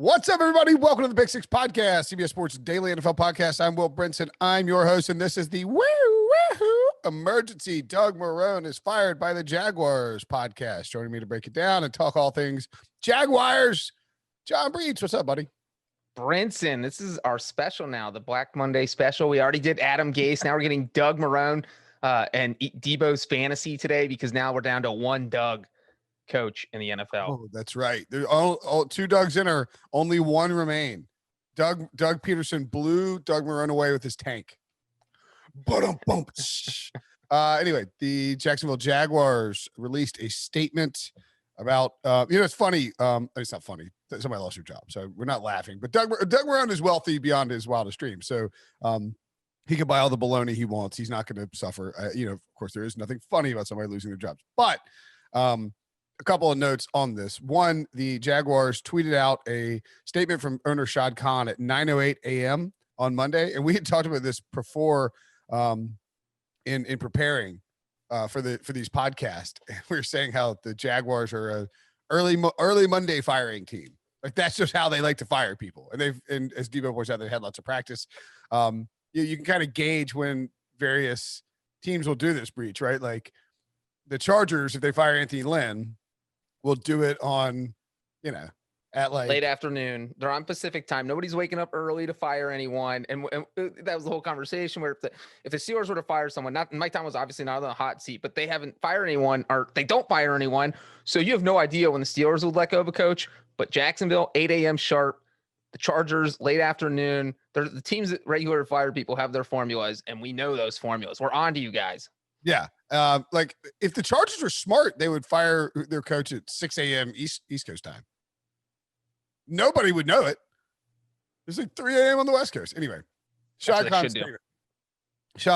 What's up, everybody? Welcome to the Big Six Podcast, CBS Sports Daily NFL Podcast. I'm Will Brinson. I'm your host, and this is the Woo-Woo Emergency. Doug Marrone is fired by the Jaguars podcast. Joining me to break it down and talk all things Jaguars, John Breech. What's up, buddy? Brinson, this is our special now, the Black Monday special. We already did Adam Gase. Now we're getting Doug Marrone and Debo's fantasy today because now we're down to one Doug coach in the NFL. Oh, that's right. There all two Dougs in her, only one remain. Doug Peterson blew Doug Marrone away with his tank. Anyway, the Jacksonville Jaguars released a statement about it's funny. It's not funny. Somebody lost their job, so we're not laughing. But Doug Marrone is wealthy beyond his wildest dreams, so he can buy all the baloney he wants. He's not going to suffer. Of course, there is nothing funny about somebody losing their jobs, but a couple of notes on this. One, the Jaguars tweeted out a statement from owner Shad Khan at 9:08 a.m. on Monday, and we had talked about this before in preparing for these podcasts. We were saying how the Jaguars are a early Monday firing team. Like, that's just how they like to fire people. And as Debo points out, they had lots of practice. You can kind of gauge when various teams will do this, Breach, right? Like the Chargers, if they fire Anthony Lynn, will do it on, at like late afternoon. They're on Pacific time. Nobody's waking up early to fire anyone. And that was the whole conversation where if the Steelers were to fire someone, Mike Tomlin was obviously not on the hot seat, but they haven't fired anyone, or they don't fire anyone. So you have no idea when the Steelers would let go of a coach. But Jacksonville, 8 a.m. sharp. The Chargers, late afternoon. They're the teams that regular fire people have their formulas, and we know those formulas. We're on to you guys. Yeah. Like if the Chargers were smart, they would fire their coach at 6 a.m. East Coast time. Nobody would know it. It's like 3 a.m. on the West Coast. Anyway, Shad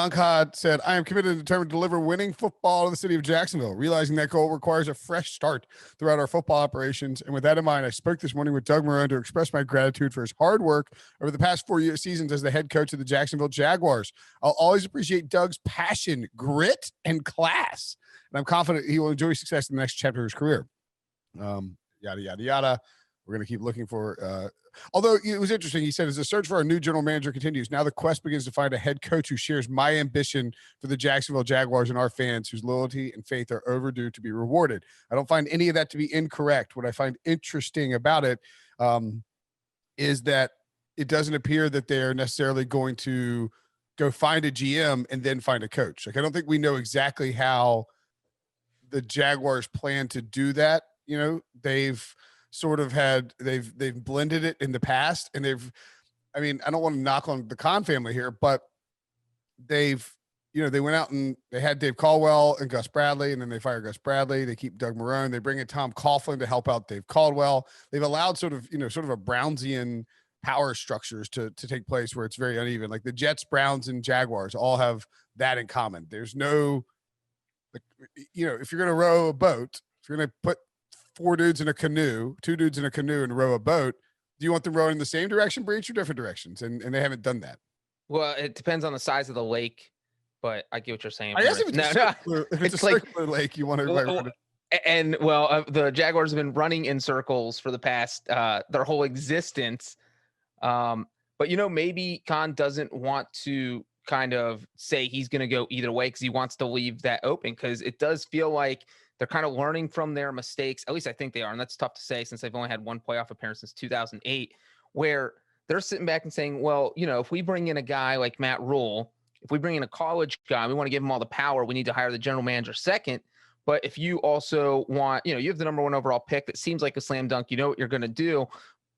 Khan said, "I am committed and determined to deliver winning football to the city of Jacksonville. Realizing that goal requires a fresh start throughout our football operations. And with that in mind, I spoke this morning with Doug Marrone to express my gratitude for his hard work over the past 4 seasons as the head coach of the Jacksonville Jaguars. I'll always appreciate Doug's passion, grit, and class. And I'm confident he will enjoy success in the next chapter of his career." Yada, yada, yada. We're going to keep looking for although it was interesting, he said, as the search for our new general manager continues, now the quest begins to find a head coach who shares my ambition for the Jacksonville Jaguars and our fans whose loyalty and faith are overdue to be rewarded. I don't find any of that to be incorrect. What I find interesting about it is that it doesn't appear that they're necessarily going to go find a GM and then find a coach. Like, I don't think we know exactly how the Jaguars plan to do that. They've sort of they've blended it in the past, and I don't want to knock on the Khan family here, but they went out and they had Dave Caldwell and Gus Bradley, and then they fire Gus Bradley. They keep Doug Marrone. They bring in Tom Coughlin to help out Dave Caldwell. They've allowed sort of a Brownsian power structures to take place where it's very uneven. Like the Jets, Browns, and Jaguars all have that in common. There's no, if you're going to row a boat, if you're going to put 4 dudes in a canoe, 2 dudes in a canoe and row a boat, do you want them rowing in the same direction, Breach, or different directions? And they haven't done that. Well, it depends on the size of the lake, but I get what you're saying. I guess if it's a circular lake, you want everybody. The Jaguars have been running in circles for the past their whole existence. But maybe Khan doesn't want to kind of say he's going to go either way because he wants to leave that open, because it does feel like they're kind of learning from their mistakes. At least I think they are. And that's tough to say since they've only had one playoff appearance since 2008, where they're sitting back and saying, well, if we bring in a guy like Matt Rule, if we bring in a college guy, we want to give him all the power, we need to hire the general manager second. But if you also want, you have the number 1 overall pick that seems like a slam dunk, you know what you're going to do.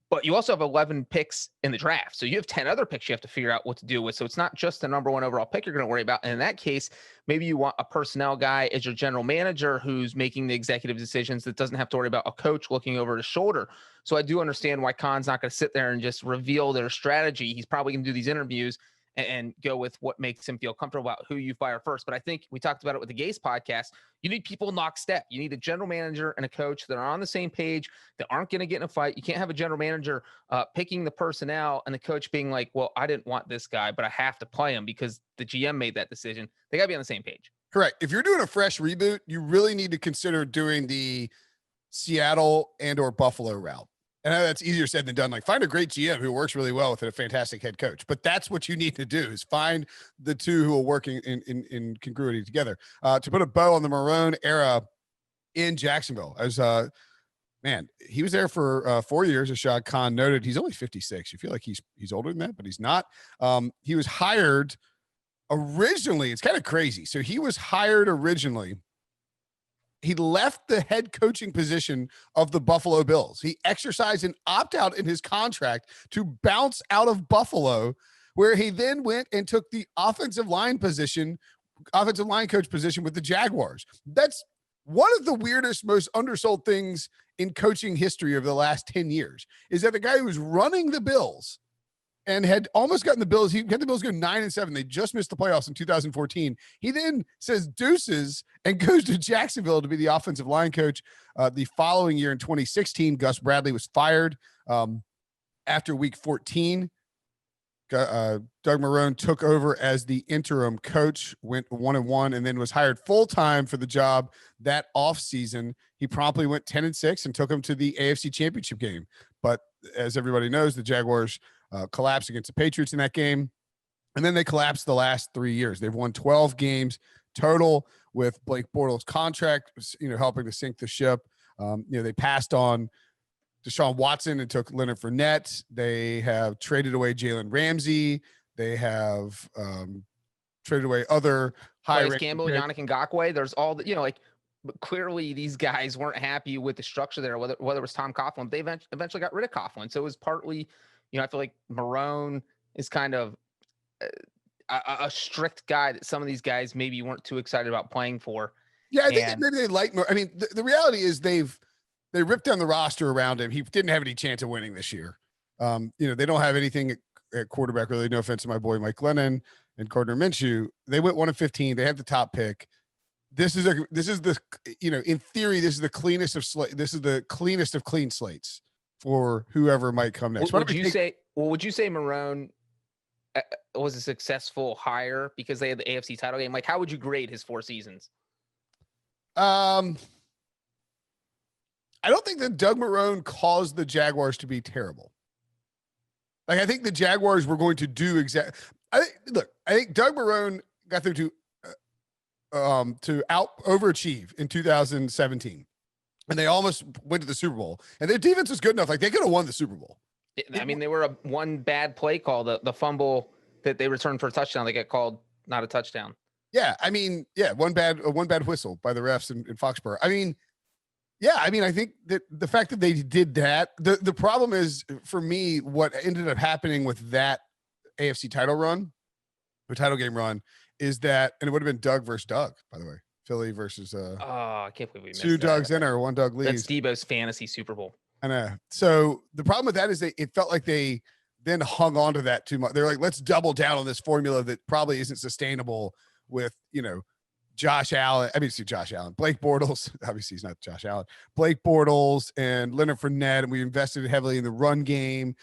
But you also have 11 picks in the draft. So you have 10 other picks you have to figure out what to do with. So it's not just the number 1 overall pick you're going to worry about. And in that case, maybe you want a personnel guy as your general manager who's making the executive decisions that doesn't have to worry about a coach looking over his shoulder. So I do understand why Khan's not going to sit there and just reveal their strategy. He's probably going to do these interviews and go with what makes him feel comfortable about who you fire first. But I think we talked about it with the Gase podcast. You need people in lockstep. You need a general manager and a coach that are on the same page, that aren't going to get in a fight. You can't have a general manager picking the personnel and the coach being like, well, I didn't want this guy, but I have to play him because the GM made that decision. They got to be on the same page. Correct. If you're doing a fresh reboot, you really need to consider doing the Seattle and or Buffalo route And I know that's easier said than done. Like, find a great GM who works really well with a fantastic head coach. But that's what you need to do, is find the two who are working in congruity together. To put a bow on the Marrone era in Jacksonville, as man, he was there for 4 years. As Shad Khan noted, he's only 56. You feel like he's older than that, but he's not. He was hired originally. It's kind of crazy. So he was hired originally. He left the head coaching position of the Buffalo Bills. He exercised an opt-out in his contract to bounce out of Buffalo, where he then went and took the offensive line coach position with the Jaguars. That's one of the weirdest, most undersold things in coaching history of the last 10 years, is that the guy who was running the Bills and had almost gotten the Bills. He had the Bills go 9-7. They just missed the playoffs in 2014. He then says deuces and goes to Jacksonville to be the offensive line coach. The following year in 2016, Gus Bradley was fired after week 14. Doug Marrone took over as the interim coach, went 1-1, and then was hired full-time for the job that offseason. He promptly went 10-6 and took him to the AFC Championship game. But as everybody knows, the Jaguars collapsed against the Patriots in that game. And then they collapsed the last 3 years. They've won 12 games total, with Blake Bortles' contract, helping to sink the ship. They passed on Deshaun Watson and took Leonard Fournette. They have traded away Jalen Ramsey. They have traded away other high Campbell, Yannick Ngakoue. There's all the, but clearly these guys weren't happy with the structure there, whether it was Tom Coughlin. They eventually got rid of Coughlin. So it was partly, I feel like Marrone is kind of a strict guy that some of these guys maybe weren't too excited about playing for. Yeah, I think that maybe they like more. I mean, the reality is they ripped down the roster around him. He didn't have any chance of winning this year. They don't have anything at quarterback, really. No offense to my boy Mike Glennon and Gardner Minshew. They went 1-15. They have the top pick. This is the in theory, this is the cleanest of clean slates for whoever might come next. Would you say Marrone was a successful hire because they had the AFC title game? Like, how would you grade his 4 seasons? I don't think that Doug Marrone caused the Jaguars to be terrible. Like, I think the Jaguars were going to do I think Doug Marrone got them to overachieve in 2017, and they almost went to the Super Bowl. And their defense was good enough; like, they could have won the Super Bowl. I mean, they were one bad play call, the fumble that they returned for a touchdown. They got called not a touchdown. Yeah, I mean, one bad whistle by the refs in Foxborough. I mean, yeah, I think that the fact that they did that, the problem is, for me, what ended up happening with that AFC title game run, is that, and it would have been Doug versus Doug, by the way, Philly versus I can't believe we missed 2 Dougs in or 1 Doug leaves. That's Debo's fantasy Super Bowl. I know. So the problem with that is it felt like they then hung on to that too much. They're like, let's double down on this formula that probably isn't sustainable with, Josh Allen. Blake Bortles. Obviously, he's not Josh Allen. Blake Bortles and Leonard Fournette, and we invested heavily in the run game.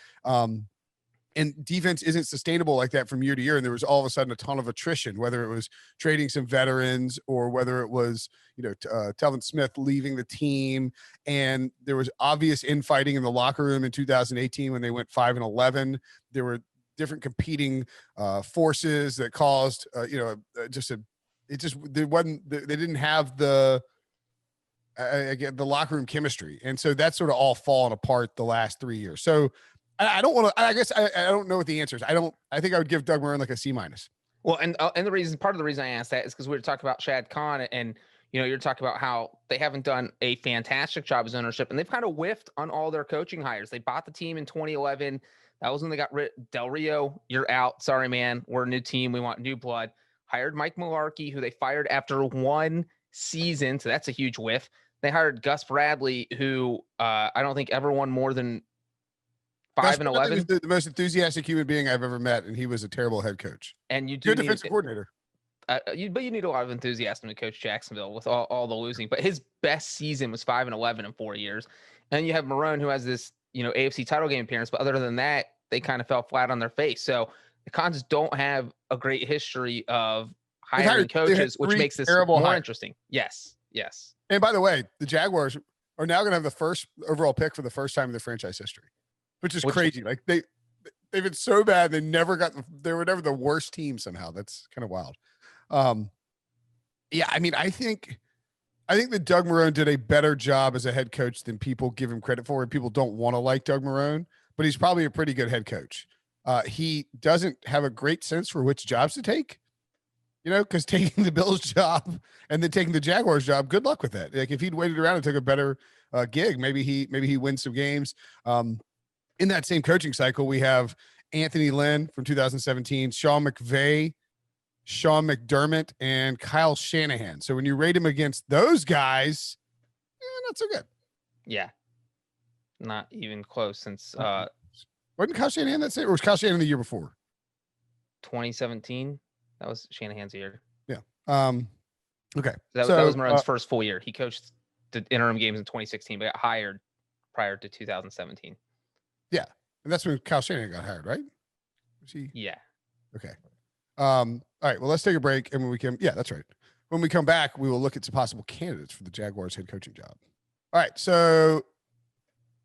And defense isn't sustainable like that from year to year. And there was all of a sudden a ton of attrition, whether it was trading some veterans or whether it was, Telvin Smith leaving the team. And there was obvious infighting in the locker room in 2018 when they went 5-11. There were different competing forces that caused, they didn't have the locker room chemistry. And so that's sort of all fallen apart the last 3 years. So I don't want to, I guess I don't know what the answer is. I think I would give Doug Marrone like a C-. Well, and part of the reason I asked that is because we were talking about Shad Khan, and you're talking about how they haven't done a fantastic job as ownership, and they've kind of whiffed on all their coaching hires. They bought the team in 2011. That was when they got rid. Del Rio, you're out. Sorry, man. We're a new team. We want new blood. Hired Mike Mularkey, who they fired after 1 season, so that's a huge whiff. They hired Gus Bradley, who I don't think ever won more than 5-11. The most enthusiastic human being I've ever met, and he was a terrible head coach. And you do good defensive coordinator. But you need a lot of enthusiasm to coach Jacksonville with all the losing. But his best season was 5-11 in 4 years. And you have Marrone, who has this AFC title game appearance, but other than that, they kind of fell flat on their face. So the Cons don't have a great history of hiring coaches, which makes this more interesting. Yes. And by the way, the Jaguars, are now going to have the first overall pick for the first time in their franchise history, which is crazy. Like they've been so bad. They were never the worst team somehow. That's kind of wild. Yeah. I mean, I think that Doug Marrone did a better job as a head coach than people give him credit for. And people don't want to like Doug Marrone, but he's probably a pretty good head coach. He doesn't have a great sense for which jobs to take. Because taking the Bills job and then taking the Jaguars job, good luck with that. Like if he'd waited around and took a better gig, maybe he wins some games. In that same coaching cycle, we have Anthony Lynn from 2017, Sean McVay, Sean McDermott, and Kyle Shanahan. So when you rate him against those guys, not so good. Yeah, not even close since wasn't Kyle Shanahan that same, or was Kyle Shanahan the year before? 2017. That was Shanahan's year. Yeah. Okay. That was Marrone's first full year. He coached the interim games in 2016, but got hired prior to 2017. Yeah. And that's when Kyle Shanahan got hired, right? Was he? Yeah. Okay. All right. Well, let's take a break. And when we come, yeah, that's right. When we come back, we will look at some possible candidates for the Jaguars head coaching job. All right. So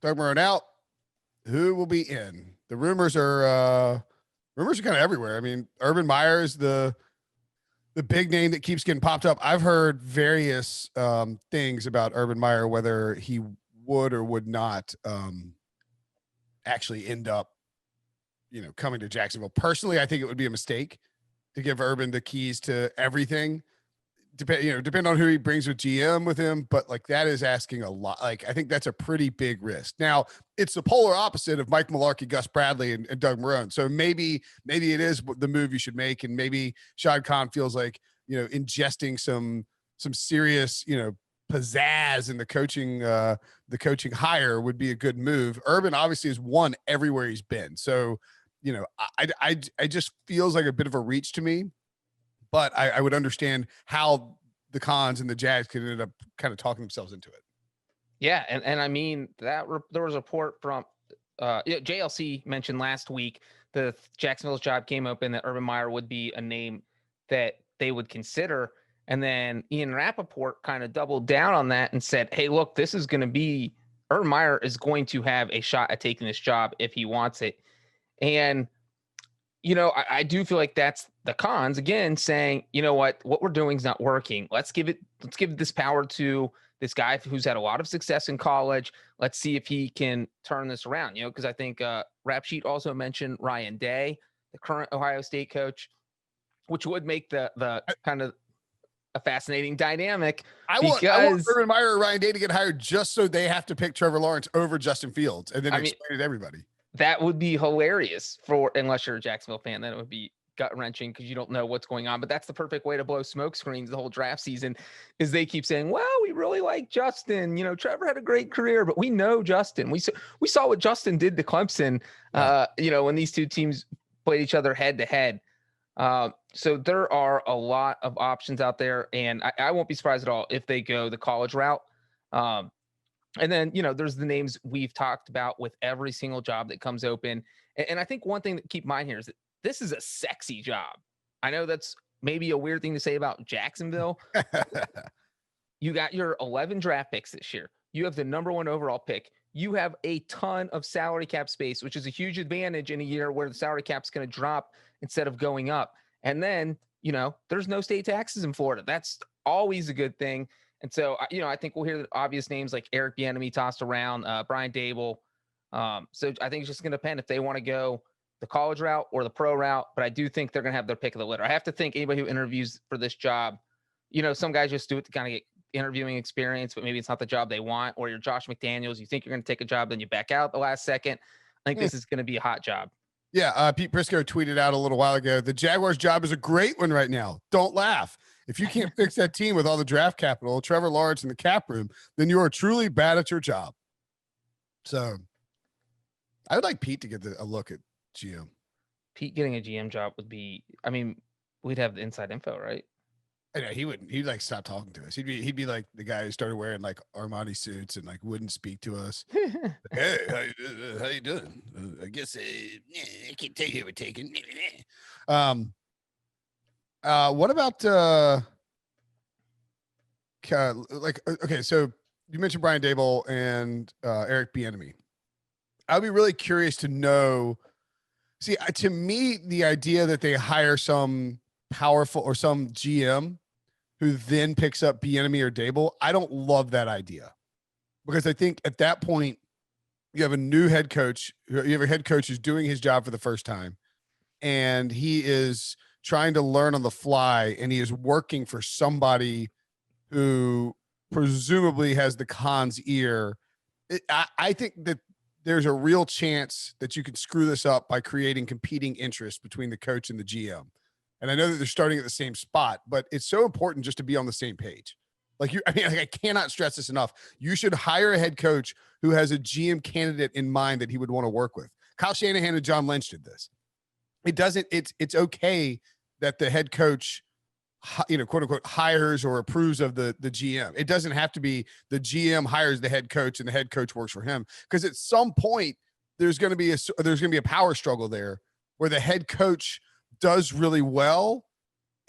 Doug Marrone out. Who will be in? The rumors are kind of everywhere. I mean, Urban Meyer is the big name that keeps getting popped up. I've heard various things about Urban Meyer, whether he would or would not actually end up, coming to Jacksonville. Personally, I think it would be a mistake to give Urban the keys to everything. Depend on who he brings with GM with him, but like that is asking a lot. Like I think that's a pretty big risk. Now it's the polar opposite of Mike Mularkey, Gus Bradley, and Doug Marrone. So maybe it is the move you should make, and maybe Shad Khan feels like ingesting some serious pizzazz in the coaching hire would be a good move. Urban obviously has won everywhere he's been, so I just feels like a bit of a reach to me. But I would understand how the Cons and the Jags could end up kind of talking themselves into it. Yeah, and I mean there was a report from JLC mentioned last week the Jacksonville's job came open that Urban Meyer would be a name that they would consider, and then Ian Rappaport kind of doubled down on that and said, "Hey, look, this is going to be Urban Meyer is going to have a shot at taking this job if he wants it," and I do feel like that's the Cons again saying, what we're doing is not working. Let's give this power to this guy who's had a lot of success in college. Let's see if he can turn this around, because I think Rap Sheet also mentioned Ryan Day, the current Ohio State coach, which would make the kind of a fascinating dynamic. I want Urban Meyer or Ryan Day to get hired just so they have to pick Trevor Lawrence over Justin Fields and then explain it to everybody. That would be hilarious unless you're a Jacksonville fan, then it would be gut wrenching because you don't know what's going on. But that's the perfect way to blow smoke screens the whole draft season is they keep saying, well, we really like Justin. Trevor had a great career, but we know Justin. We saw what Justin did to Clemson, when these two teams played each other head to head. So there are a lot of options out there, and I won't be surprised at all if they go the college route. And then, there's the names we've talked about with every single job that comes open. And I think one thing to keep in mind here is that this is a sexy job. I know that's maybe a weird thing to say about Jacksonville. You got your 11 draft picks this year. You have the number 1 overall pick. You have a ton of salary cap space, which is a huge advantage in a year where the salary cap is going to drop instead of going up. And then, there's no state taxes in Florida. That's always a good thing. And so, I think we'll hear the obvious names like Eric Bieniemy tossed around, Brian Dable. So I think it's just going to depend if they want to go the college route or the pro route. But I do think they're going to have their pick of the litter. I have to think anybody who interviews for this job, some guys just do it to kind of get interviewing experience, but maybe it's not the job they want. Or you're Josh McDaniels. You think you're going to take a job, then you back out at the last second. I think this is going to be a hot job. Yeah. Pete Prisco tweeted out a little while ago, the Jaguars job is a great one right now. Don't laugh. If you can't fix that team with all the draft capital, Trevor Lawrence in the cap room, then you are truly bad at your job. So I would like Pete to get a look at GM. Pete getting a GM job would be, we'd have the inside info, right? I know he wouldn't. He'd like stop talking to us. He'd be like the guy who started wearing like Armani suits and like wouldn't speak to us. Hey, how you doing? I guess I can't take it. We're taking. What about okay? So you mentioned Brian Dable and Eric Bieniemy. I'd be really curious to know. See, to me, the idea that they hire some powerful or some GM who then picks up Bieniemy or Dable, I don't love that idea, because I think at that point you have a new head coach. You have a head coach who's doing his job for the first time, and he is trying to learn on the fly, and he is working for somebody who presumably has the Khan's ear. I think that there's a real chance that you can screw this up by creating competing interests between the coach and the GM. And I know that they're starting at the same spot, but it's so important just to be on the same page. I cannot stress this enough. You should hire a head coach who has a GM candidate in mind that he would want to work with. Kyle Shanahan and John Lynch did this. It's okay that the head coach, quote unquote, hires or approves of the GM. It doesn't have to be the GM hires the head coach and the head coach works for him, because at some point there's going to be a power struggle there where the head coach does really well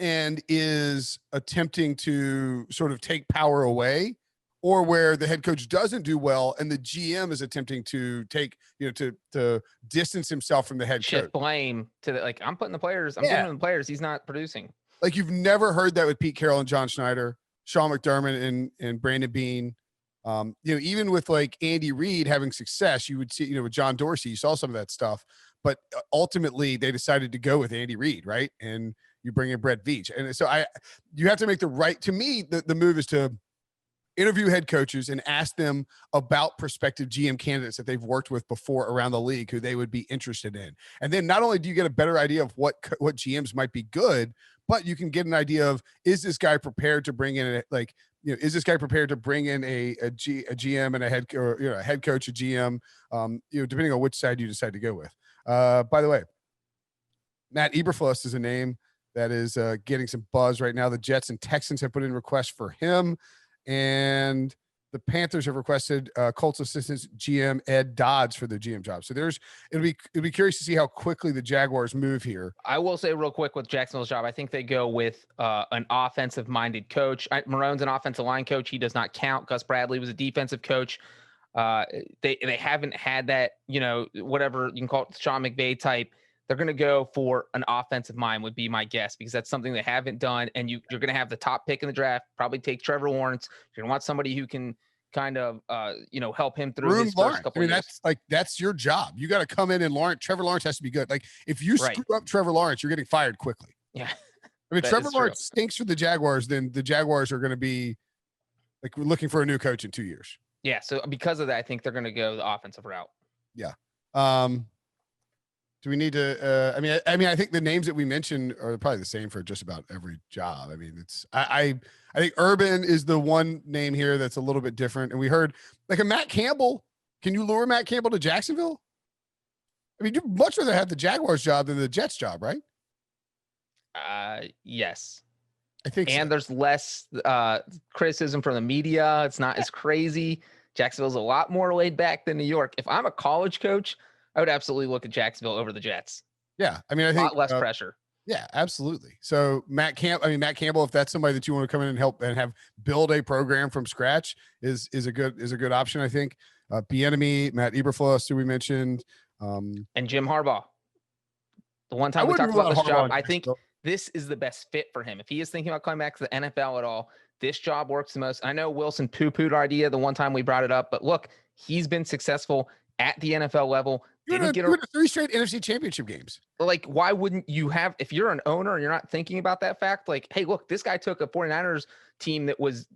and is attempting to sort of take power away, or where the head coach doesn't do well and the GM is attempting to take, to distance himself from the head Shift coach. blame to I'm putting the players, I'm giving them the players, he's not producing. Like, you've never heard that with Pete Carroll and John Schneider, Sean McDermott and Brandon Beane. Even with like Andy Reid having success, you would see, with John Dorsey, you saw some of that stuff, but ultimately they decided to go with Andy Reid, right? And you bring in Brett Veach. And so you have to make to me, the move is to interview head coaches and ask them about prospective GM candidates that they've worked with before around the league who they would be interested in. And then not only do you get a better idea of what GMs might be good, but you can get an idea of, is this guy prepared to bring in is this guy prepared to bring in a GM and a head coach, a GM, depending on which side you decide to go with. By the way, Matt Eberflus is a name that is getting some buzz right now. The Jets and Texans have put in requests for him, and the Panthers have requested Colts assistant GM Ed Dodds for the GM job. So it'll be curious to see how quickly the Jaguars move here. I will say real quick with Jacksonville's job, I think they go with an offensive-minded coach. Marrone's an offensive line coach. He does not count. Gus Bradley was a defensive coach. They haven't had that, whatever you can call it, Sean McVay type. They're going to go for an offensive mind, would be my guess, because that's something they haven't done. And you're going to have the top pick in the draft, probably take Trevor Lawrence. You're going to want somebody who can kind of, help him through his first couple of years. That's your job. You got to come in and Trevor Lawrence has to be good. Like, if you screw up Trevor Lawrence, you're getting fired quickly. Yeah. I mean, Trevor Lawrence stinks for the Jaguars, then the Jaguars are going to be like looking for a new coach in 2 years. Yeah. So because of that, I think they're going to go the offensive route. Yeah. Do we need to? I think the names that we mentioned are probably the same for just about every job. I mean, I think Urban is the one name here that's a little bit different. And we heard like a Matt Campbell. Can you lure Matt Campbell to Jacksonville? I mean, you'd much rather have the Jaguars job than the Jets job, right? Yes. I think and so. There's less criticism from the media. It's not as crazy. Jacksonville's a lot more laid back than New York. If I'm a college coach, I would absolutely look at Jacksonville over the Jets. Yeah. I mean, I think a lot less pressure. Yeah, absolutely. So Matt Campbell, if that's somebody that you want to come in and help and have build a program from scratch is a good option. I think Bieniemy, Matt Eberflus, who we mentioned, and Jim Harbaugh. The one time we talked about this job, I think this is the best fit for him. If he is thinking about coming back to the NFL at all, this job works the most. I know Wilson poo-pooed our idea the one time we brought it up, but look, he's been successful at the NFL level. You went to 3 straight NFC championship games. Like, why wouldn't you have, if you're an owner and you're not thinking about that fact, like, hey, look, this guy took a 49ers team that was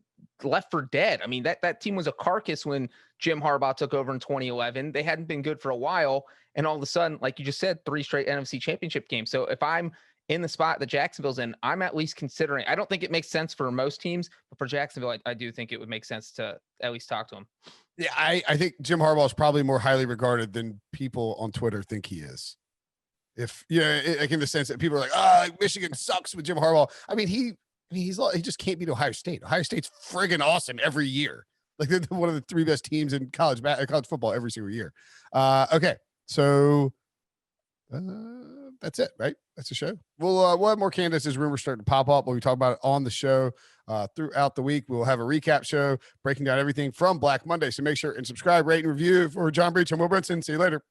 left for dead. I mean, that team was a carcass when Jim Harbaugh took over in 2011. They hadn't been good for a while. And all of a sudden, like you just said, 3 straight NFC championship games. So if I'm in the spot that Jacksonville's in, I'm at least considering. I don't think it makes sense for most teams, but for Jacksonville, I do think it would make sense to at least talk to him. Yeah, I think Jim Harbaugh is probably more highly regarded than people on Twitter think he is. If like in the sense that people are like, Michigan sucks with Jim Harbaugh. I mean, he just can't beat Ohio State. Ohio State's friggin' awesome every year. Like, they're one of the 3 best teams in college football every single year. Okay, so that's it, right? That's the show. We'll have more candidates as rumors start to pop up when we talk about it on the show. throughout the week. We'll have a recap show breaking down everything from Black Monday. So make sure and subscribe, rate, and review. For John Breech, I'm Will Brinson. See you later.